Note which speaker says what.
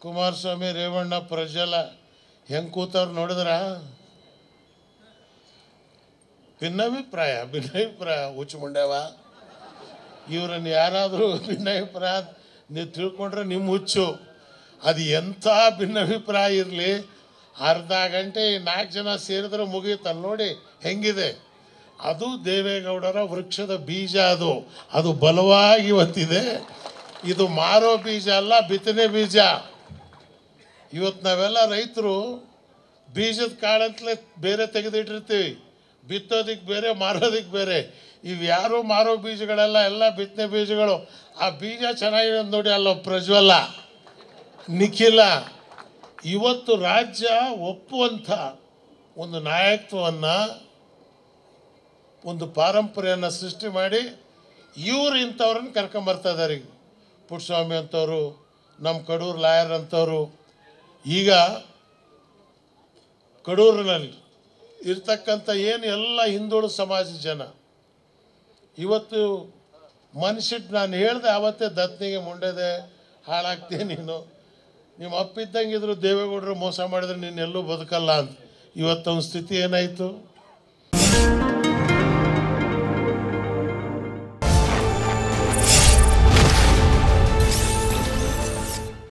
Speaker 1: ಕುಮಾರಸ್ವಾಮಿ ರೇವಣ್ಣ ಪ್ರಜ್ವಲ ಹೆಂಗೆ ಕೂತವ್ರು ನೋಡಿದ್ರ ಭಿನ್ನಾಭಿಪ್ರಾಯ ಹುಚ್ಚು ಮುಂಡ್ಯಾವ ಇವ್ರನ್ನ ಯಾರಾದರೂ ಭಿನ್ನಾಭಿಪ್ರಾಯ ನೀವು ತಿಳ್ಕೊಂಡ್ರೆ ನಿಮ್ಮ ಹುಚ್ಚು. ಅದು ಎಂಥ ಭಿನ್ನಾಭಿಪ್ರಾಯ ಇರಲಿ, ಅರ್ಧ ಗಂಟೆ 4 ಜನ ಸೇರಿದ್ರೆ ಮುಗಿಯುತ್ತಲ್ಲ ನೋಡಿ ಹೆಂಗಿದೆ. ಅದು ದೇವೇಗೌಡರ ವೃಕ್ಷದ ಬೀಜ. ಅದು ಬಲವಾಗಿ ಒತ್ತಿದೆ. ಇದು ಮಾರೋ ಬೀಜ ಅಲ್ಲ, ಬಿತ್ತನೆ ಬೀಜ. ಇವತ್ತು ನಾವೆಲ್ಲ ರೈತರು ಬೀಜದ ಕಾಳಂತಲೇ ಬೇರೆ ತೆಗೆದಿಟ್ಟಿರ್ತೀವಿ, ಬಿತ್ತೋದಕ್ಕೆ ಬೇರೆ, ಮಾರೋದಕ್ಕೆ ಬೇರೆ. ಇವು ಯಾರು ಮಾರೋ ಬೀಜಗಳೆಲ್ಲ ಎಲ್ಲ ಬಿತ್ತನೆ ಬೀಜಗಳು. ಆ ಬೀಜ ಚೆನ್ನಾಗಿದೆ ನೋಡಿ, ಅಲ್ಲ ಪ್ರಜ್ವಲ, ನಿಖಿಲ. ಇವತ್ತು ರಾಜ್ಯ ಒಪ್ಪುವಂಥ ಒಂದು ನಾಯಕತ್ವವನ್ನು, ಒಂದು ಪಾರಂಪರೆಯನ್ನು ಸೃಷ್ಟಿ ಮಾಡಿ ಇವರು ಇಂಥವ್ರನ್ನ ಕರ್ಕೊಂಬರ್ತಾ ಇದ್ದಾರೆ. ಈಗ ಪುಟ್ಟಸ್ವಾಮಿ ಅಂಥವ್ರು, ನಮ್ಮ ಕಡೂರು ಲಾಯರ್ ಅಂಥವ್ರು. ಈಗ ಕಡೂರಿನಲ್ಲಿ ಇರ್ತಕ್ಕಂಥ ಏನು ಎಲ್ಲ ಹಿಂದುಳಿದ ಸಮಾಜದ ಜನ ಇವತ್ತು ಮನುಷ್ಯಟ್ಟು ನಾನು ಹೇಳಿದೆ ಆವತ್ತೇ, ದತ್ತನಿಗೆ ಮುಂಡೆದೆ ಹಾಳಾಗ್ತೀಯ ನೀನು, ನಿಮ್ಮ ಅಪ್ಪಿದ್ದಂಗಿದ್ರು ದೇವೇಗೌಡರು ಮೋಸ ಮಾಡಿದ್ರೆ ನೀನು ಎಲ್ಲೂ ಬದುಕಲ್ಲ ಅಂತ. ಇವತ್ತೊಂದು ಸ್ಥಿತಿ ಏನಾಯಿತು?